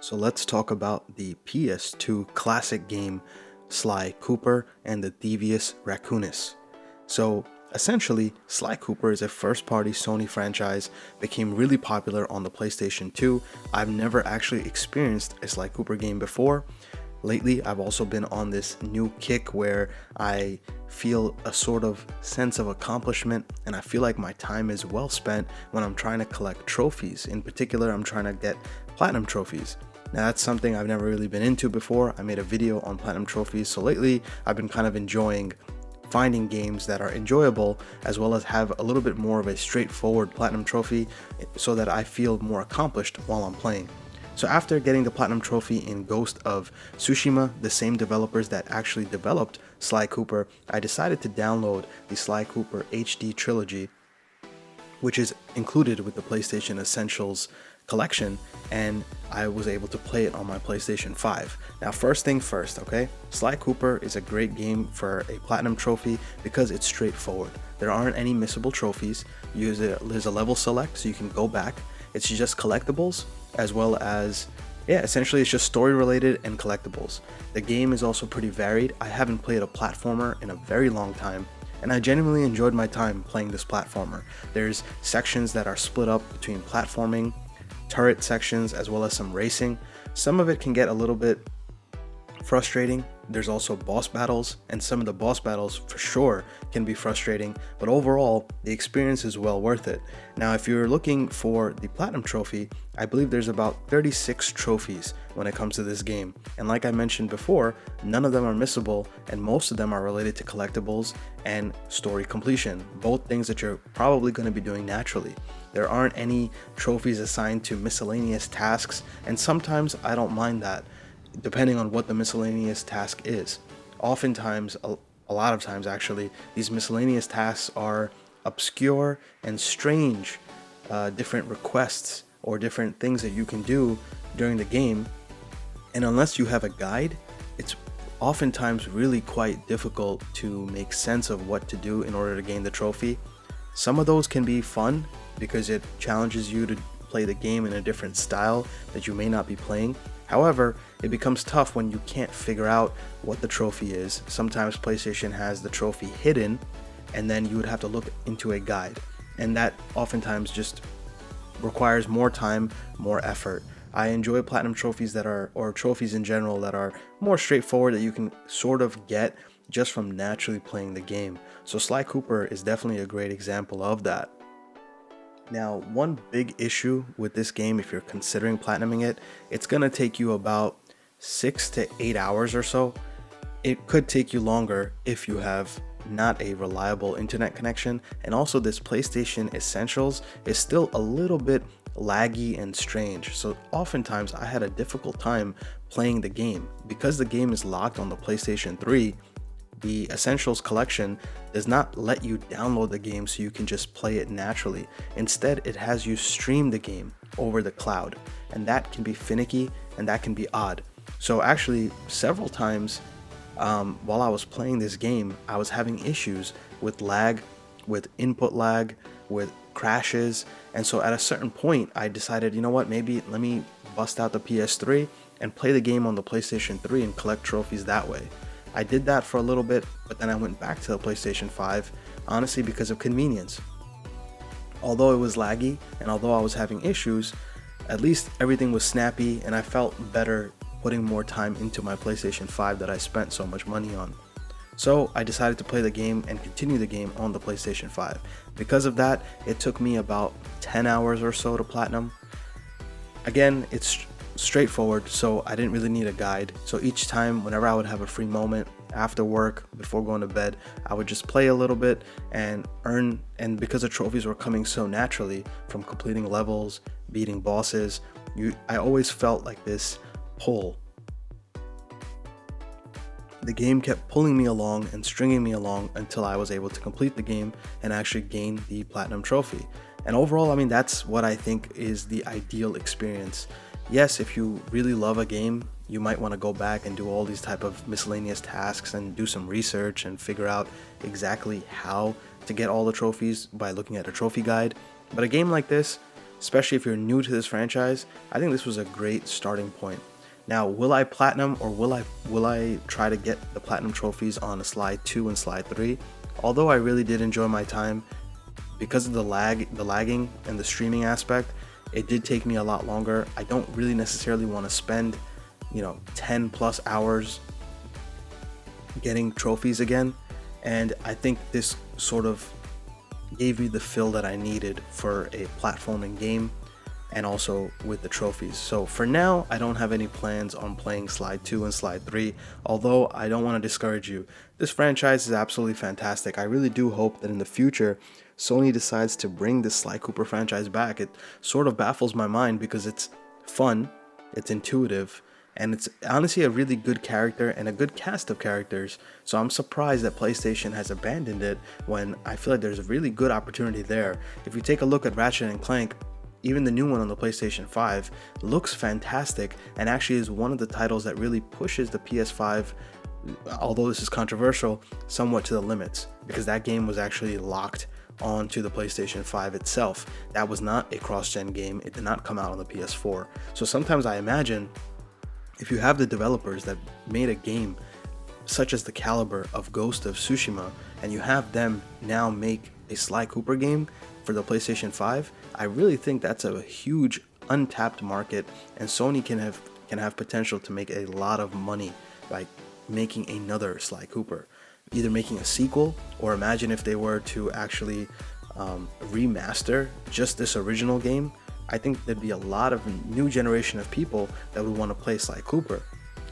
So let's talk about the PS2 classic game Sly Cooper and the Devious Raccoonus. So essentially, Sly Cooper is a first-party Sony franchise, became really popular on the PlayStation 2. I've never actually experienced a Sly Cooper game before. Lately, I've also been on this new kick where I feel a sort of sense of accomplishment and I feel like my time is well spent when I'm trying to collect trophies. In particular, I'm trying to get platinum trophies. Now that's something I've never really been into before. I made a video on platinum trophies, so lately I've been kind of enjoying finding games that are enjoyable as well as have a little bit more of a straightforward platinum trophy so that I feel more accomplished while I'm playing. So after getting the platinum trophy in Ghost of Tsushima, the same developers that actually developed Sly Cooper, I decided to download the Sly Cooper HD trilogy, which is included with the PlayStation Essentials collection, and I was able to play it on my PlayStation 5. Now, first thing first, okay? Sly Cooper is a great game for a platinum trophy because it's straightforward. There aren't any missable trophies. There's a level select, so you can go back. It's just collectibles, as well as, essentially it's just story related and collectibles. The game is also pretty varied. I haven't played a platformer in a very long time, and I genuinely enjoyed my time playing this platformer. There's sections that are split up between platforming, turret sections, as well as some racing. Some of it can get a little bit frustrating. There's also boss battles, and some of the boss battles for sure can be frustrating, but overall the experience is well worth it. Now, if you're looking for the platinum trophy, I believe there's about 36 trophies when it comes to this game, and like I mentioned before, none of them are missable and most of them are related to collectibles and story completion, both things that you're probably going to be doing naturally. There aren't any trophies assigned to miscellaneous tasks, and sometimes I don't mind that, depending on what the miscellaneous task is. Oftentimes, a lot of times actually, these miscellaneous tasks are obscure and strange, different requests or different things that you can do during the game, and unless you have a guide, it's oftentimes really quite difficult to make sense of what to do in order to gain the trophy. Some of those can be fun because it challenges you to play the game in a different style that you may not be playing. However, it becomes tough when you can't figure out what the trophy is. Sometimes PlayStation has the trophy hidden, and then you would have to look into a guide, and that oftentimes just requires more time, more effort. I enjoy platinum trophies or trophies in general that are more straightforward, that you can sort of get just from naturally playing the game. So Sly Cooper is definitely a great example of that. Now, one big issue with this game, if you're considering platinuming it, it's gonna take you about 6 to 8 hours or so. It could take you longer if you have not a reliable internet connection, and also this PlayStation Essentials is still a little bit laggy and strange, so oftentimes I had a difficult time playing the game. Because the game is locked on the PlayStation 3, the Essentials collection does not let you download the game so you can just play it naturally. Instead, it has you stream the game over the cloud, and that can be finicky and that can be odd. So actually, several times while I was playing this game, I was having issues with lag, with input lag, with crashes, and so at a certain point, I decided, you know what, maybe let me bust out the PS3 and play the game on the PlayStation 3 and collect trophies that way. I did that for a little bit, but then I went back to the PlayStation 5, honestly because of convenience. Although it was laggy, and although I was having issues, at least everything was snappy, and I felt better putting more time into my PlayStation 5 that I spent so much money on. So I decided to play the game and continue the game on the PlayStation 5. Because of that, it took me about 10 hours or so to platinum. Again, it's straightforward, so I didn't really need a guide. So each time, whenever I would have a free moment after work, before going to bed, I would just play a little bit and earn. And because the trophies were coming so naturally from completing levels, beating bosses, I always felt like this pull. The game kept pulling me along and stringing me along until I was able to complete the game and actually gain the platinum trophy. And overall, I mean, that's what I think is the ideal experience. Yes, if you really love a game, you might want to go back and do all these type of miscellaneous tasks and do some research and figure out exactly how to get all the trophies by looking at a trophy guide. But a game like this, especially if you're new to this franchise, I think this was a great starting point. Now, will I platinum, or will I try to get the platinum trophies on Sly 2 and Sly 3? Although I really did enjoy my time, because of the lagging and the streaming aspect, it did take me a lot longer. I don't really necessarily want to spend, 10 plus hours getting trophies again. And I think this sort of gave me the feel that I needed for a platforming game, and also with the trophies. So for now, I don't have any plans on playing Sly 2 and Sly 3, although I don't want to discourage you. This franchise is absolutely fantastic. I really do hope that in the future, Sony decides to bring this Sly Cooper franchise back. It sort of baffles my mind because it's fun, it's intuitive, and it's honestly a really good character and a good cast of characters. So I'm surprised that PlayStation has abandoned it when I feel like there's a really good opportunity there. If you take a look at Ratchet and Clank, even the new one on the PlayStation 5 looks fantastic, and actually is one of the titles that really pushes the PS5, although this is controversial, somewhat to the limits, because that game was actually locked onto the PlayStation 5 itself. That was not a cross-gen game. It did not come out on the PS4. So sometimes I imagine, if you have the developers that made a game such as the caliber of Ghost of Tsushima, and you have them now make a Sly Cooper game for the PlayStation 5, I really think that's a huge untapped market, and Sony can have potential to make a lot of money by making another Sly Cooper, either making a sequel, or imagine if they were to actually remaster just this original game. I think there'd be a lot of new generation of people that would want to play Sly Cooper.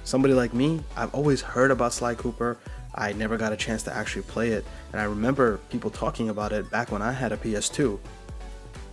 Somebody like me, I've always heard about Sly Cooper. I never got a chance to actually play it, and I remember people talking about it back when I had a PS2.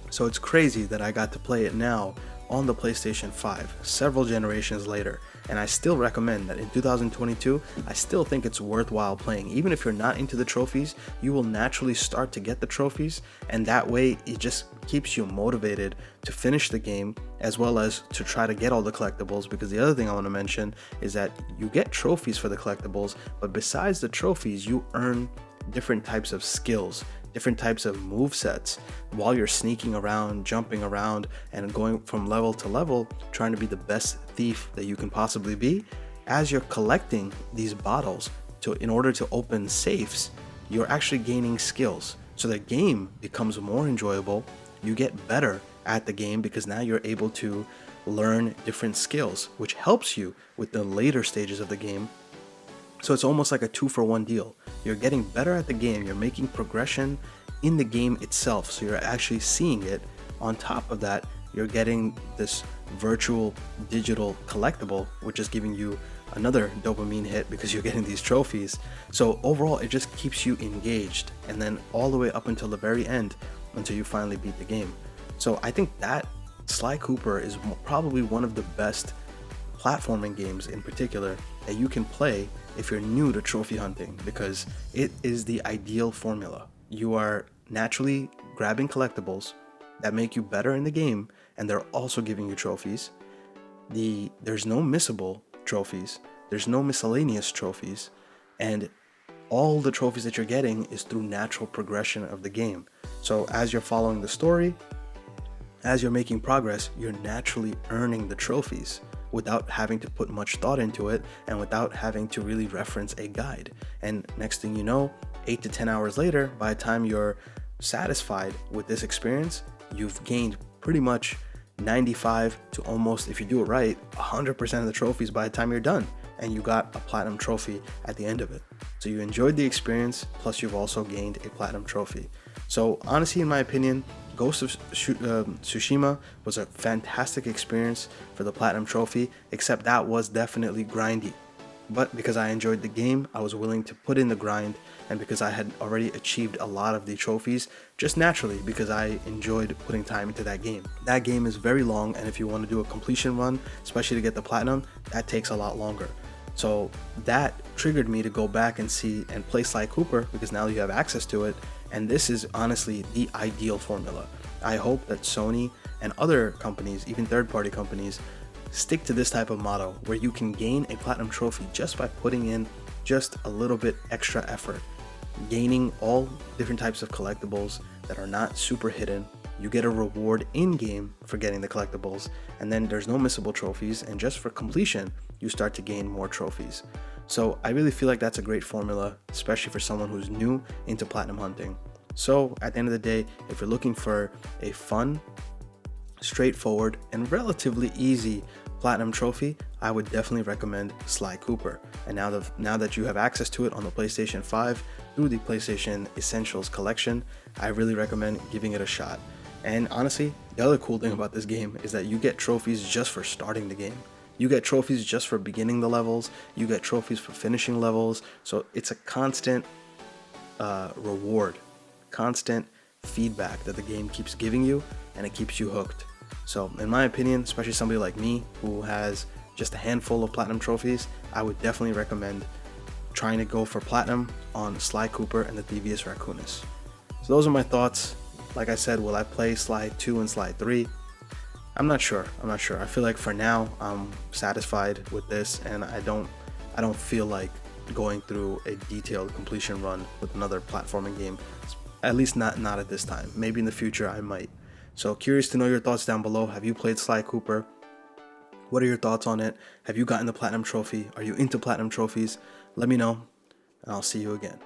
So it's crazy that I got to play it now on the PlayStation 5, several generations later, and I still recommend that in 2022, I still think it's worthwhile playing. Even if you're not into the trophies, you will naturally start to get the trophies, and that way it just keeps you motivated to finish the game, as well as to try to get all the collectibles. Because the other thing I want to mention is that you get trophies for the collectibles, but besides the trophies, you earn different types of skills, different types of move sets while you're sneaking around, jumping around, and going from level to level, trying to be the best thief that you can possibly be. As you're collecting these bottles in order to open safes, you're actually gaining skills. So the game becomes more enjoyable. You get better at the game because now you're able to learn different skills, which helps you with the later stages of the game. So it's almost like a 2-for-1 deal. You're getting better at the game, you're making progression in the game itself, so you're actually seeing it. On top of that, you're getting this virtual digital collectible, which is giving you another dopamine hit because you're getting these trophies. So overall, it just keeps you engaged, and then all the way up until the very end, until you finally beat the game. So I think that Sly Cooper is probably one of the best platforming games in particular that you can play if you're new to trophy hunting, because it is the ideal formula. You are naturally grabbing collectibles that make you better in the game, and they're also giving you trophies. There's no missable trophies, there's no miscellaneous trophies, and all the trophies that you're getting is through natural progression of the game. So as you're following the story, as you're making progress, you're naturally earning the trophies without having to put much thought into it, and without having to really reference a guide. And next thing you know, 8 to 10 hours later, by the time you're satisfied with this experience, you've gained pretty much 95 to almost, if you do it right, 100% of the trophies by the time you're done, and you got a platinum trophy at the end of it. So you enjoyed the experience, plus you've also gained a platinum trophy. So honestly, in my opinion, Ghost of Tsushima was a fantastic experience for the platinum trophy, except that was definitely grindy. But because I enjoyed the game, I was willing to put in the grind, and because I had already achieved a lot of the trophies just naturally because I enjoyed putting time into that game. That game is very long, and if you want to do a completion run, especially to get the platinum, that takes a lot longer. So that triggered me to go back and see and play Sly Cooper, because now you have access to it, and this is honestly the ideal formula. I hope that Sony and other companies, even third-party companies, stick to this type of model where you can gain a platinum trophy just by putting in just a little bit extra effort, gaining all different types of collectibles that are not super hidden, you get a reward in-game for getting the collectibles, and then there's no missable trophies, and just for completion, you start to gain more trophies. So I really feel like that's a great formula, especially for someone who's new into platinum hunting. So at the end of the day, if you're looking for a fun, straightforward, and relatively easy platinum trophy, I would definitely recommend Sly Cooper. And now that you have access to it on the PlayStation 5 through the PlayStation Essentials collection, I really recommend giving it a shot. And honestly, the other cool thing about this game is that you get trophies just for starting the game. You get trophies just for beginning the levels, you get trophies for finishing levels, so it's a constant reward, constant feedback that the game keeps giving you, and it keeps you hooked. So in my opinion, especially somebody like me who has just a handful of platinum trophies, I would definitely recommend trying to go for platinum on Sly Cooper and the Devious Raccoonus. So those are my thoughts. Like I said, will I play Sly 2 and Sly 3? I'm not sure. I feel like for now I'm satisfied with this, and I don't feel like going through a detailed completion run with another platforming game. At least not at this time. Maybe in the future I might. So curious to know your thoughts down below. Have you played Sly Cooper? What are your thoughts on it? Have you gotten the platinum trophy? Are you into platinum trophies? Let me know, and I'll see you again.